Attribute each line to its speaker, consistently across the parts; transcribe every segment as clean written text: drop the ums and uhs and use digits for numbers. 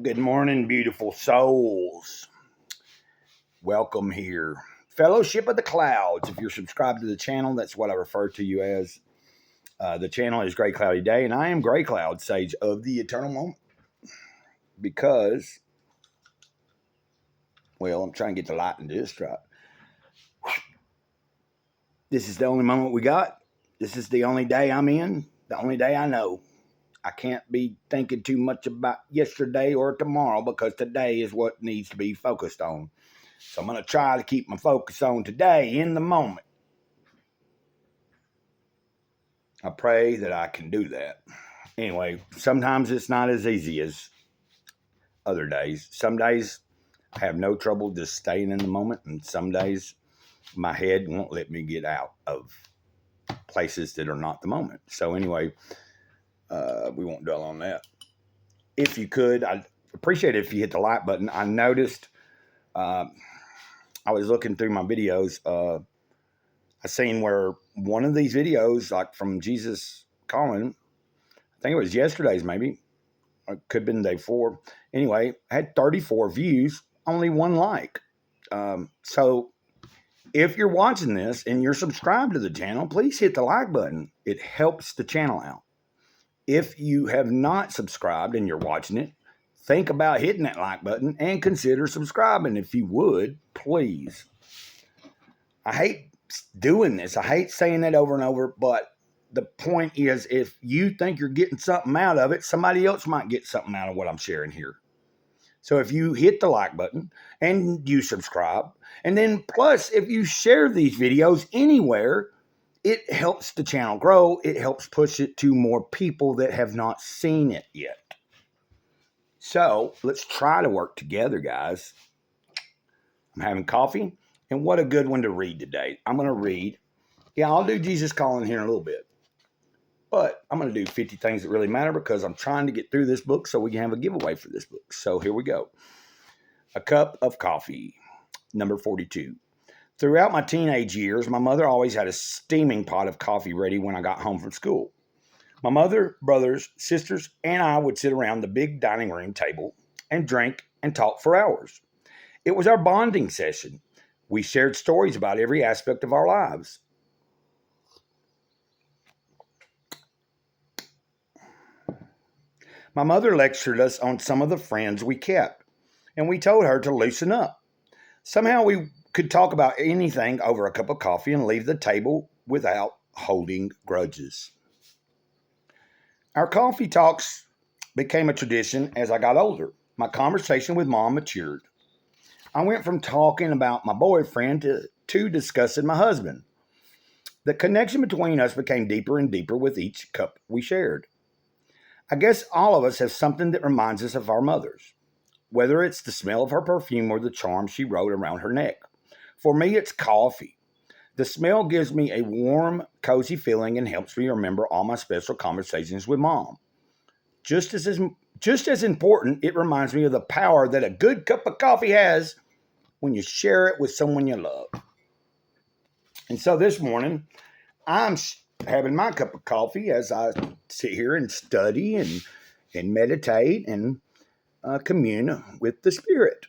Speaker 1: Good morning, beautiful souls. Welcome here. Fellowship of the Clouds. If you're subscribed to the channel, that's what I refer to you as. The channel is Gray Cloudy Day, and I am Gray Cloud, Sage of the Eternal Moment, because, well, I'm trying to get the light in this drop. This is the only moment we got. This is the only day I'm in, the only day I know. I can't be thinking too much about yesterday or tomorrow because today is what needs to be focused on. So I'm going to try to keep my focus on today in the moment. I pray that I can do that. Anyway, sometimes it's not as easy as other days. Some days I have no trouble just staying in the moment, and some days my head won't let me get out of places that are not the moment. So, anyway, we won't dwell on that. If you could, I'd appreciate it if you hit the like button. I noticed I was looking through my videos. I seen where one of these videos, like from Jesus Calling, I think it was yesterday's maybe, or it could have been day 4. Anyway, had 34 views, only 1 like. So if you're watching this and you're subscribed to the channel, please hit the like button. It helps the channel out. If you have not subscribed and you're watching it, think about hitting that like button and consider subscribing if you would, please. I hate doing this. I hate saying that over and over, but the point is, if you think you're getting something out of it, somebody else might get something out of what I'm sharing here. So if you hit the like button and you subscribe, and then plus if you share these videos anywhere, it helps the channel grow. It helps push it to more people that have not seen it yet. So let's try to work together, guys. I'm having coffee, and what a good one to read today. I'm going to read. Yeah, I'll do Jesus Calling here in a little bit. But I'm going to do 50 Things That Really Matter because I'm trying to get through this book so we can have a giveaway for this book. So here we go. A Cup of Coffee, number 42. Throughout my teenage years, my mother always had a steaming pot of coffee ready when I got home from school. My mother, brothers, sisters, and I would sit around the big dining room table and drink and talk for hours. It was our bonding session. We shared stories about every aspect of our lives. My mother lectured us on some of the friends we kept, and we told her to loosen up. Somehow we could talk about anything over a cup of coffee and leave the table without holding grudges. Our coffee talks became a tradition as I got older. My conversation with mom matured. I went from talking about my boyfriend to discussing my husband. The connection between us became deeper and deeper with each cup we shared. I guess all of us have something that reminds us of our mothers, whether it's the smell of her perfume or the charm she wrote around her neck. For me, it's coffee. The smell gives me a warm, cozy feeling and helps me remember all my special conversations with mom. Just as important, it reminds me of the power that a good cup of coffee has when you share it with someone you love. And so this morning, I'm having my cup of coffee as I sit here and study and meditate and commune with the Spirit.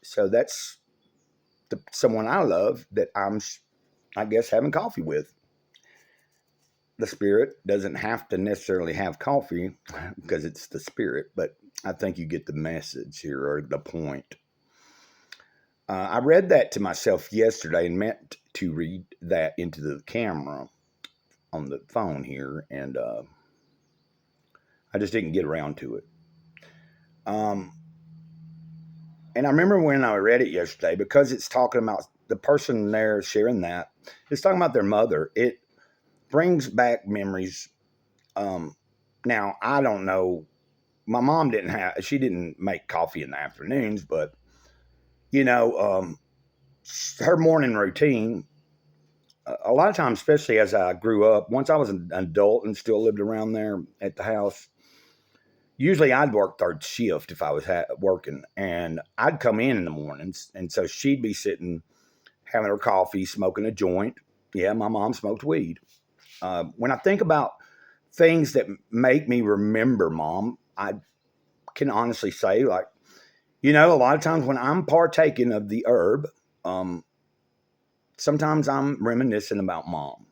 Speaker 1: So that's someone I love that I guess, having coffee with. The Spirit doesn't have to necessarily have coffee because it's the Spirit, but I think you get the message here or the point. I read that to myself yesterday and meant to read that into the camera on the phone here, and I just didn't get around to it. And I remember when I read it yesterday, because it's talking about the person there sharing that, it's talking about their mother. It brings back memories. Now, I don't know. My mom she didn't make coffee in the afternoons, but, her morning routine, a lot of times, especially as I grew up, once I was an adult and still lived around there at the house, usually I'd work third shift if I was working, and I'd come in the mornings, and so she'd be sitting having her coffee, smoking a joint. Yeah, my mom smoked weed. When I think about things that make me remember mom, I can honestly say, like, you know, a lot of times when I'm partaking of the herb, sometimes I'm reminiscing about mom.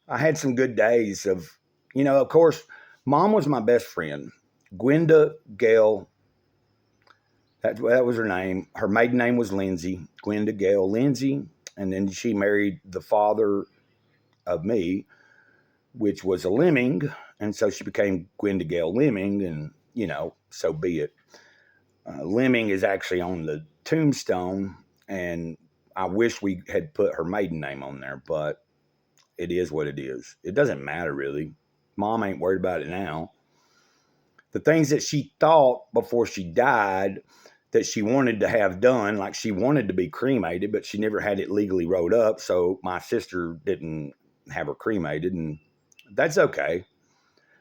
Speaker 1: I had some good days of, you know, of course, mom was my best friend. Gwenda Gale, that was her name. Her maiden name was Lindsay, Gwenda Gale Lindsay. And then she married the father of me, which was a Lemming. And so she became Gwenda Gale Lemming. And, you know, so be it. Lemming is actually on the tombstone. And I wish we had put her maiden name on there, but it is what it is. It doesn't matter really. Mom ain't worried about it now. The things that she thought before she died that she wanted to have done, like she wanted to be cremated, but she never had it legally rolled up. So my sister didn't have her cremated, and that's okay.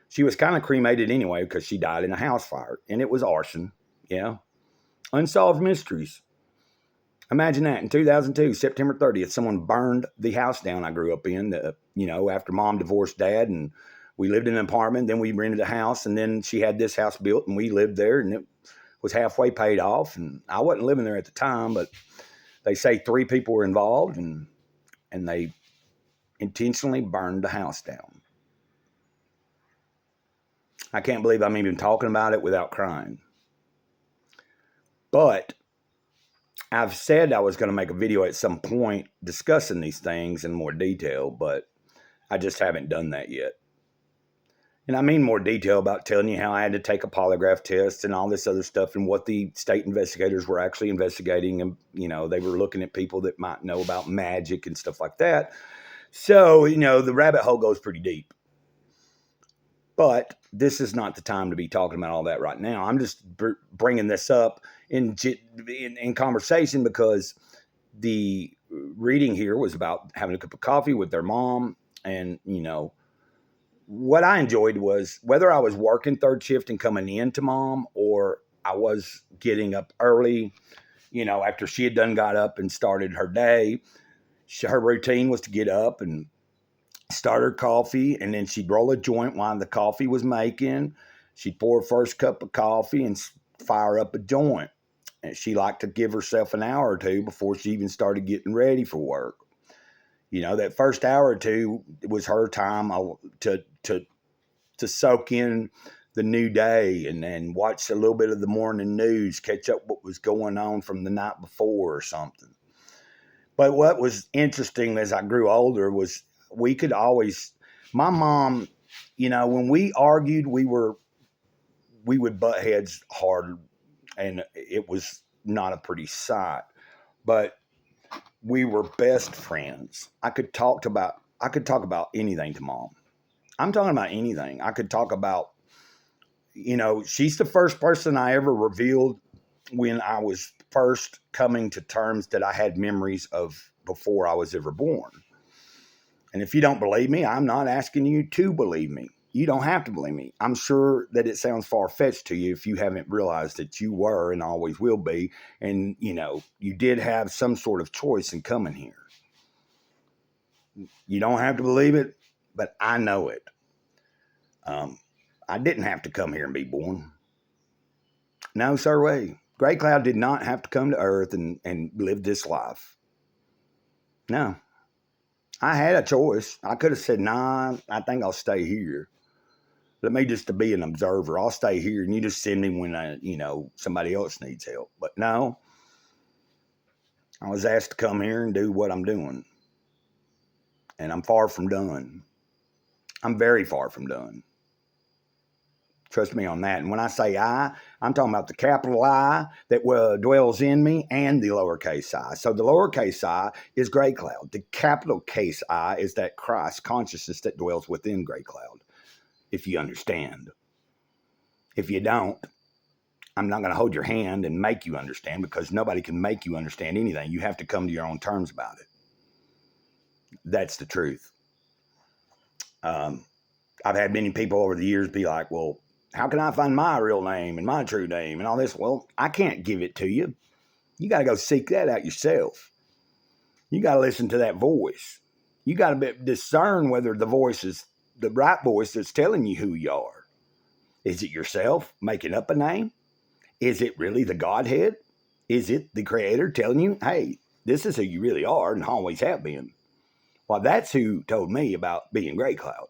Speaker 1: She was kind of cremated anyway because she died in a house fire, and it was arson. Yeah. Unsolved mysteries. Imagine that in 2002, September 30th, someone burned the house down I grew up in, you know, after mom divorced dad, and we lived in an apartment. Then we rented a house, and then she had this house built, and we lived there, and it was halfway paid off. And I wasn't living there at the time, but they say 3 people were involved, and they intentionally burned the house down. I can't believe I'm even talking about it without crying. But I've said I was going to make a video at some point discussing these things in more detail, but I just haven't done that yet. And I mean more detail about telling you how I had to take a polygraph test and all this other stuff and what the state investigators were actually investigating. And, you know, they were looking at people that might know about magic and stuff like that. So, you know, the rabbit hole goes pretty deep. But this is not the time to be talking about all that right now. I'm just bringing this up in conversation because the reading here was about having a cup of coffee with their mom. And, you know, what I enjoyed was whether I was working third shift and coming in to mom or I was getting up early, you know, after she had got up and started her day, her routine was to get up and start her coffee, and then she'd roll a joint while the coffee was making. She'd pour her first cup of coffee and fire up a joint. And she liked to give herself an hour or two before she even started getting ready for work. You know, that first hour or two was her time to soak in the new day and then watch a little bit of the morning news, catch up what was going on from the night before or something. But what was interesting as I grew older was we could always, my mom, you know, when we argued, we would butt heads hard, and it was not a pretty sight. But we were best friends. I could talk about anything to mom. I'm talking about anything. I could talk about, you know, she's the first person I ever revealed when I was first coming to terms that I had memories of before I was ever born. And if you don't believe me, I'm not asking you to believe me. You don't have to believe me. I'm sure that it sounds far-fetched to you if you haven't realized that you were and always will be. And, you know, you did have some sort of choice in coming here. You don't have to believe it, but I know it. I didn't have to come here and be born. No, sir way. Gray Cloud did not have to come to Earth and live this life. No. I had a choice. I could have said, nah, I think I'll stay here. Let me just to be an observer. I'll stay here and you just send me when somebody else needs help. But no, I was asked to come here and do what I'm doing. And I'm far from done. I'm very far from done. Trust me on that. And when I say I, I'm talking about the capital I that dwells in me and the lowercase I. So the lowercase I is Gray Cloud. The capital case I is that Christ consciousness that dwells within Gray Cloud, if you understand. If you don't, I'm not going to hold your hand and make you understand because nobody can make you understand anything. You have to come to your own terms about it. That's the truth. I've had many people over the years be like, well, how can I find my real name and my true name and all this? Well, I can't give it to you. You got to go seek that out yourself. You got to listen to that voice. You got to discern whether the voice is the right voice that's telling you who you are. Is it yourself making up a name? Is it really the Godhead? Is it the Creator telling you, hey, this is who you really are and always have been? Well, that's who told me about being Gray Cloud.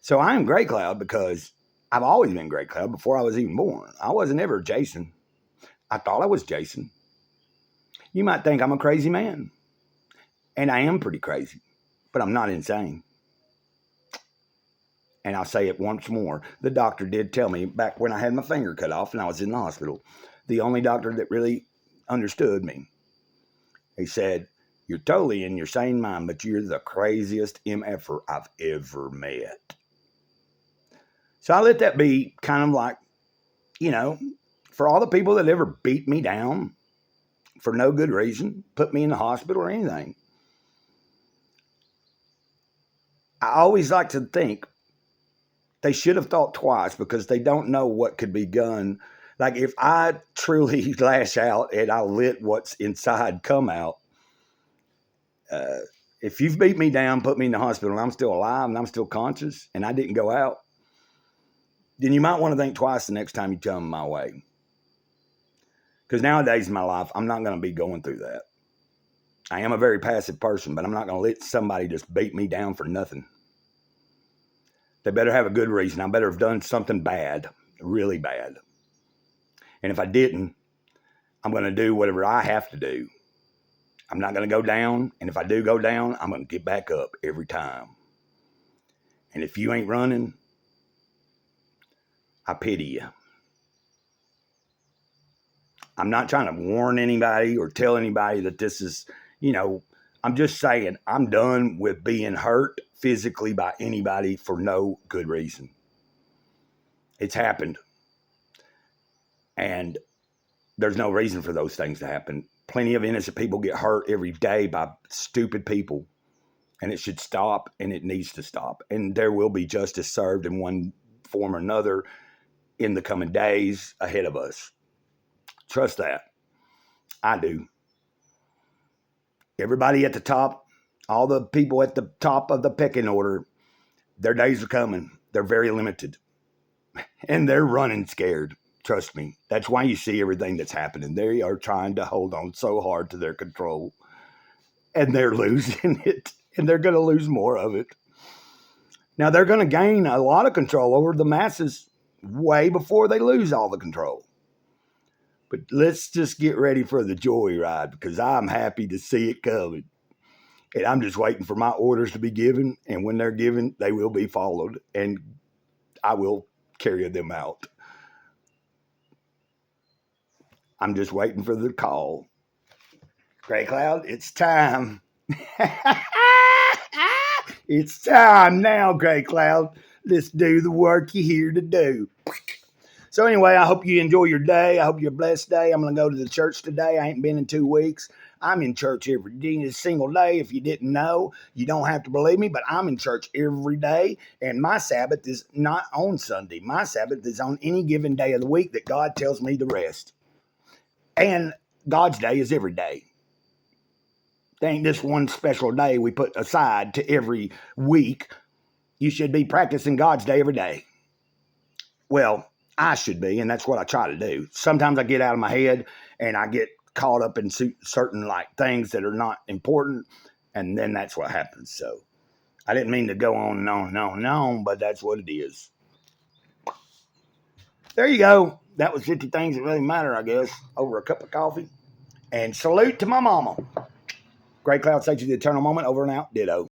Speaker 1: So I am Gray Cloud because I've always been Gray Cloud before I was even born. I wasn't ever Jason. I thought I was Jason. You might think I'm a crazy man. And I am pretty crazy, but I'm not insane. And I'll say it once more. The doctor did tell me back when I had my finger cut off and I was in the hospital, the only doctor that really understood me, he said, you're totally in your sane mind, but you're the craziest MFer I've ever met. So I let that be kind of like, for all the people that ever beat me down for no good reason, put me in the hospital or anything. I always like to think they should have thought twice because they don't know what could be done. Like if I truly lash out and I let what's inside come out, if you've beat me down, put me in the hospital and I'm still alive and I'm still conscious and I didn't go out, then you might want to think twice the next time you come my way. Because nowadays in my life, I'm not going to be going through that. I am a very passive person, but I'm not going to let somebody just beat me down for nothing. They better have a good reason. I better have done something bad, really bad. And if I didn't, I'm going to do whatever I have to do. I'm not going to go down. And if I do go down, I'm going to get back up every time. And if you ain't running, I pity you. I'm not trying to warn anybody or tell anybody that this is, I'm just saying I'm done with being hurt physically by anybody for no good reason. It's happened. And there's no reason for those things to happen. Plenty of innocent people get hurt every day by stupid people. And it should stop, and it needs to stop. And there will be justice served in one form or another in the coming days ahead of us. Trust that. I do. Everybody at the top, all the people at the top of the pecking order, their days are coming. They're very limited. And they're running scared. Trust me. That's why you see everything that's happening. They are trying to hold on so hard to their control. And they're losing it. And they're going to lose more of it. Now, they're going to gain a lot of control over the masses way before they lose all the control. But let's just get ready for the joyride because I'm happy to see it coming. And I'm just waiting for my orders to be given. And when they're given, they will be followed. And I will carry them out. I'm just waiting for the call. Gray Cloud, it's time. It's time now, Gray Cloud. Let's do the work you're here to do. So anyway, I hope you enjoy your day. I hope you're a blessed day. I'm going to go to the church today. I ain't been in 2 weeks. I'm in church every day, single day. If you didn't know, you don't have to believe me, but I'm in church every day. And my Sabbath is not on Sunday. My Sabbath is on any given day of the week that God tells me to rest. And God's day is every day. There ain't this one special day we put aside to every week. You should be practicing God's day every day. Well, I should be, and that's what I try to do. Sometimes I get out of my head and I get caught up in certain things that are not important, and then that's what happens. So I didn't mean to go on and on and on and on, but that's what it is. There you go. That was 50 things that really matter, I guess, over a cup of coffee. And salute to my mama. Gray Cloud, say to the eternal moment, over and out, ditto.